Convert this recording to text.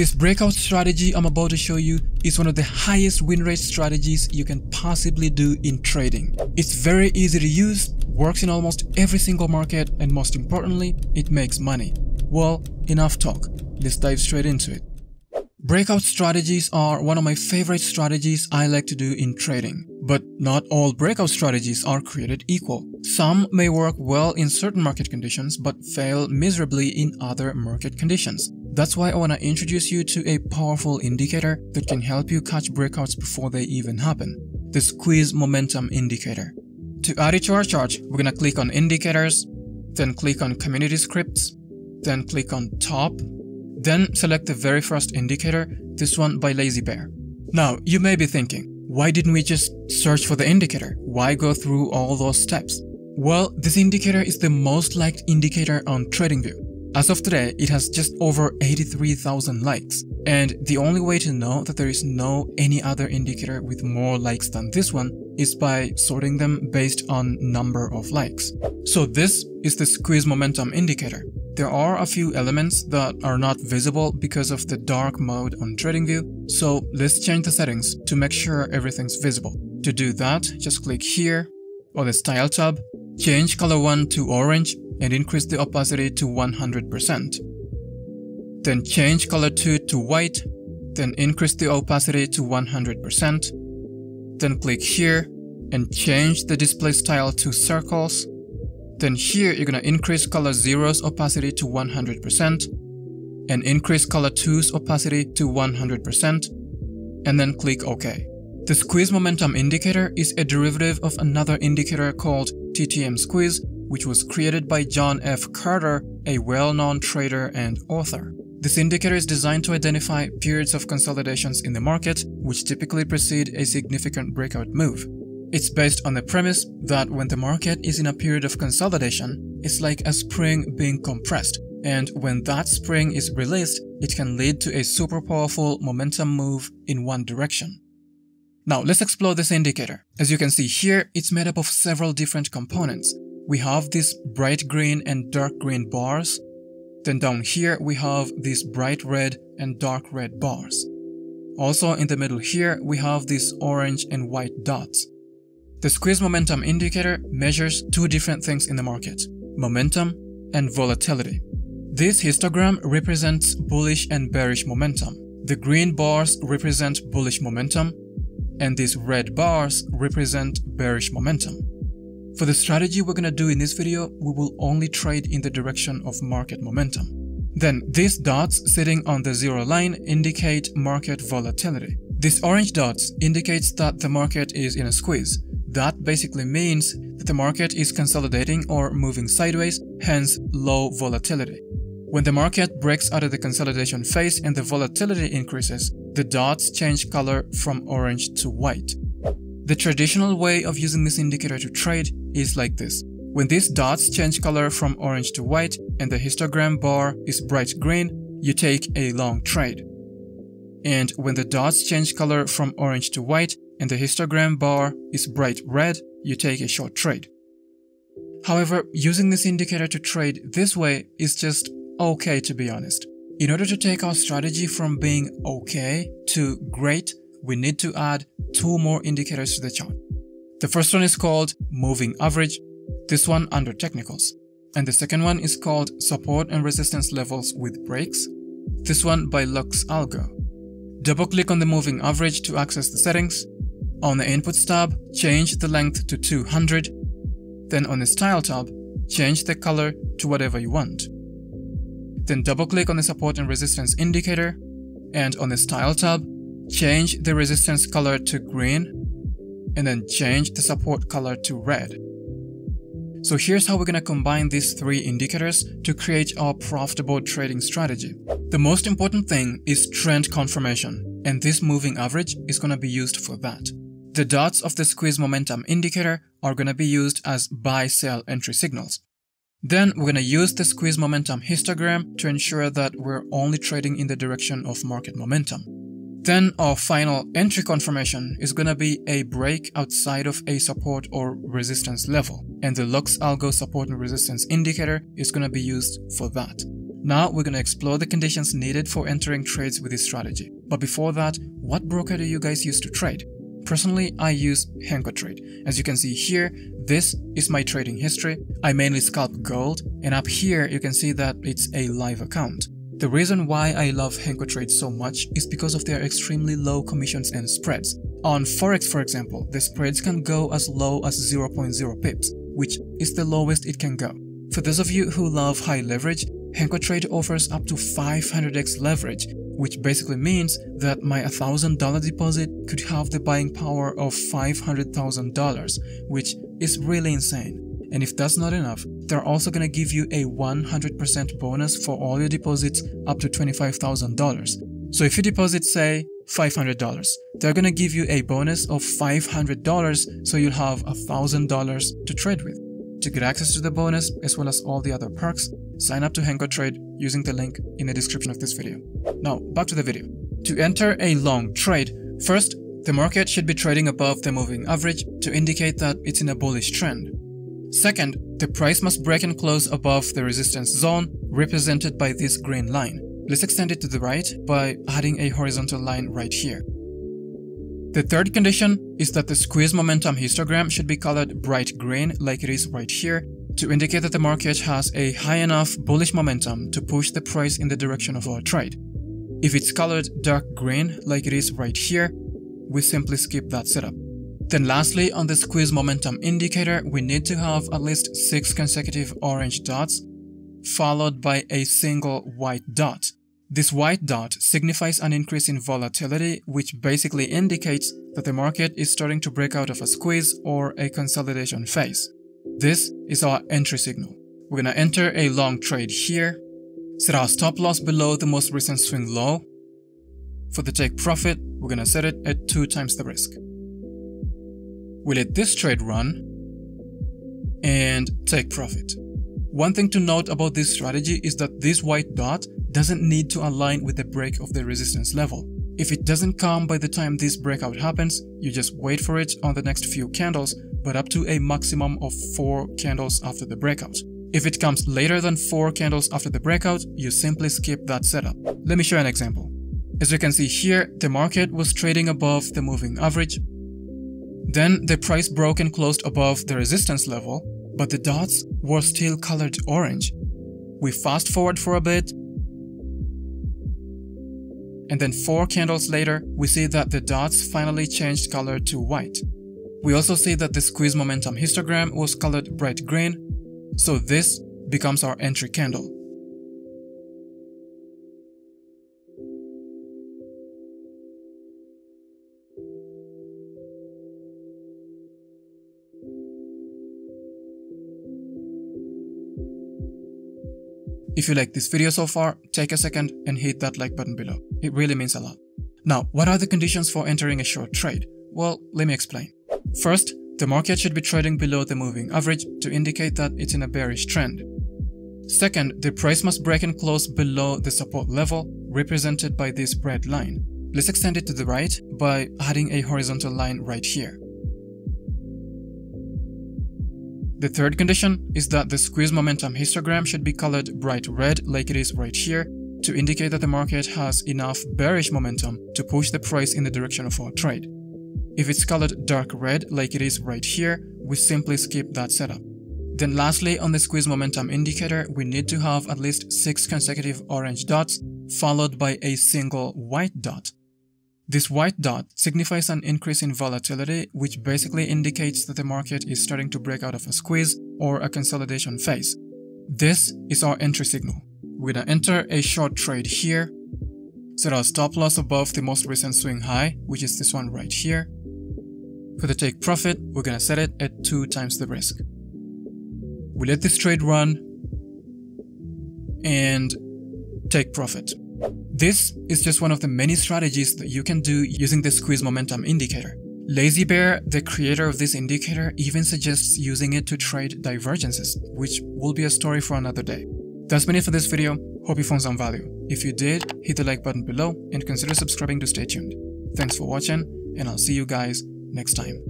This breakout strategy I'm about to show you is one of the highest win rate strategies you can possibly do in trading. It's very easy to use, works in almost every single market, and most importantly, it makes money. Well, enough talk. Let's dive straight into it. Breakout strategies are one of my favorite strategies I like to do in trading. But not all breakout strategies are created equal. Some may work well in certain market conditions but fail miserably in other market conditions. That's why I want to introduce you to a powerful indicator that can help you catch breakouts before they even happen. The Squeeze Momentum Indicator. To add it to our chart, we're going to click on Indicators, then click on Community Scripts, then click on Top, then select the very first indicator, this one by Lazy Bear. Now, you may be thinking, why didn't we just search for the indicator? Why go through all those steps? Well, this indicator is the most liked indicator on TradingView. As of today, it has just over 83,000 likes. And the only way to know that there is no any other indicator with more likes than this one is by sorting them based on number of likes. So this is the Squeeze Momentum Indicator. There are a few elements that are not visible because of the dark mode on TradingView, so let's change the settings to make sure everything's visible. To do that, just click here on the Style tab, change color 1 to orange and increase the opacity to 100%. Then change color 2 to white, then increase the opacity to 100%. Then click here and change the display style to circles. Then here you're going to increase color 0's opacity to 100% and increase color 2's opacity to 100% and then click OK. The Squeeze Momentum Indicator is a derivative of another indicator called TTM Squeeze, which was created by John F. Carter, a well-known trader and author. This indicator is designed to identify periods of consolidations in the market, which typically precede a significant breakout move. It's based on the premise that when the market is in a period of consolidation, it's like a spring being compressed, and when that spring is released, it can lead to a super powerful momentum move in one direction. Now let's explore this indicator. As you can see here, it's made up of several different components. We have these bright green and dark green bars. Then down here we have these bright red and dark red bars. Also in the middle here we have these orange and white dots. The Squeeze Momentum Indicator measures two different things in the market: momentum and volatility. This histogram represents bullish and bearish momentum. The green bars represent bullish momentum, and these red bars represent bearish momentum. For the strategy we're gonna do in this video, we will only trade in the direction of market momentum. Then these dots sitting on the zero line indicate market volatility. These orange dots indicates that the market is in a squeeze. That basically means that the market is consolidating or moving sideways, hence low volatility. When the market breaks out of the consolidation phase and the volatility increases, the dots change color from orange to white. The traditional way of using this indicator to trade is like this. When these dots change color from orange to white and the histogram bar is bright green, you take a long trade. And when the dots change color from orange to white and the histogram bar is bright red, you take a short trade. However, using this indicator to trade this way is just okay, to be honest. In order to take our strategy from being okay to great, we need to add two more indicators to the chart. The first one is called Moving Average, this one under Technicals. And the second one is called Support and Resistance Levels with Breaks, this one by Lux Algo. Double-click on the Moving Average to access the settings. On the Inputs tab, change the length to 200. Then on the Style tab, change the color to whatever you want. Then double-click on the Support and Resistance indicator, and on the Style tab, change the resistance color to green, and then change the support color to red. So here's how we're going to combine these three indicators to create our profitable trading strategy. The most important thing is trend confirmation, and this moving average is going to be used for that. The dots of the Squeeze Momentum Indicator are going to be used as buy-sell entry signals. Then we're going to use the Squeeze Momentum histogram to ensure that we're only trading in the direction of market momentum. Then our final entry confirmation is going to be a break outside of a support or resistance level, and the Lux Algo Support and Resistance Indicator is going to be used for that. Now we're going to explore the conditions needed for entering trades with this strategy. But before that, what broker do you guys use to trade? Personally, I use HenkoTrade. As you can see here, this is my trading history. I mainly scalp gold, and up here you can see that it's a live account. The reason why I love HenkoTrade so much is because of their extremely low commissions and spreads. On Forex, for example, the spreads can go as low as 0.0 pips, which is the lowest it can go. For those of you who love high leverage, HenkoTrade offers up to 500x leverage, which basically means that my $1,000 deposit could have the buying power of $500,000, which is really insane. And if that's not enough, they're also going to give you a 100% bonus for all your deposits up to $25,000. So if you deposit, say, $500, they're going to give you a bonus of $500, so you'll have $1,000 to trade with. To get access to the bonus, as well as all the other perks, sign up to HenkoTrade using the link in the description of this video. Now, back to the video. To enter a long trade, first, the market should be trading above the moving average to indicate that it's in a bullish trend. Second, the price must break and close above the resistance zone represented by this green line. Let's extend it to the right by adding a horizontal line right here. The third condition is that the squeeze momentum histogram should be colored bright green like it is right here to indicate that the market has a high enough bullish momentum to push the price in the direction of our trade. If it's colored dark green like it is right here, we simply skip that setup. Then lastly, on the squeeze momentum indicator, we need to have at least 6 consecutive orange dots followed by a single white dot. This white dot signifies an increase in volatility, which basically indicates that the market is starting to break out of a squeeze or a consolidation phase. This is our entry signal. We're going to enter a long trade here, set our stop loss below the most recent swing low. For the take profit, we're going to set it at 2 times the risk. We let this trade run and take profit. One thing to note about this strategy is that this white dot doesn't need to align with the break of the resistance level. If it doesn't come by the time this breakout happens, you just wait for it on the next few candles, but up to a maximum of 4 candles after the breakout. If it comes later than 4 candles after the breakout, you simply skip that setup. Let me show an example. As you can see here, the market was trading above the moving average. Then the price broke and closed above the resistance level, but the dots were still colored orange. We fast forward for a bit, and then 4 candles later, we see that the dots finally changed color to white. We also see that the squeeze momentum histogram was colored bright green, so this becomes our entry candle. If you like this video so far, take a second and hit that like button below. It really means a lot. Now, what are the conditions for entering a short trade? Well, let me explain. First, the market should be trading below the moving average to indicate that it's in a bearish trend. Second, the price must break and close below the support level represented by this red line. Let's extend it to the right by adding a horizontal line right here. The third condition is that the squeeze momentum histogram should be colored bright red like it is right here to indicate that the market has enough bearish momentum to push the price in the direction of our trade. If it's colored dark red like it is right here, we simply skip that setup. Then lastly, on the squeeze momentum indicator, we need to have at least 6 consecutive orange dots followed by a single white dot. This white dot signifies an increase in volatility, which basically indicates that the market is starting to break out of a squeeze or a consolidation phase. This is our entry signal. We're gonna enter a short trade here, set our stop loss above the most recent swing high, which is this one right here. For the take profit, we're gonna set it at 2 times the risk. We let this trade run and take profit. This is just one of the many strategies that you can do using the squeeze momentum indicator. Lazy Bear, the creator of this indicator, even suggests using it to trade divergences, which will be a story for another day. That's been it for this video. Hope you found some value. If you did, hit the like button below and consider subscribing to stay tuned. Thanks for watching, and I'll see you guys next time.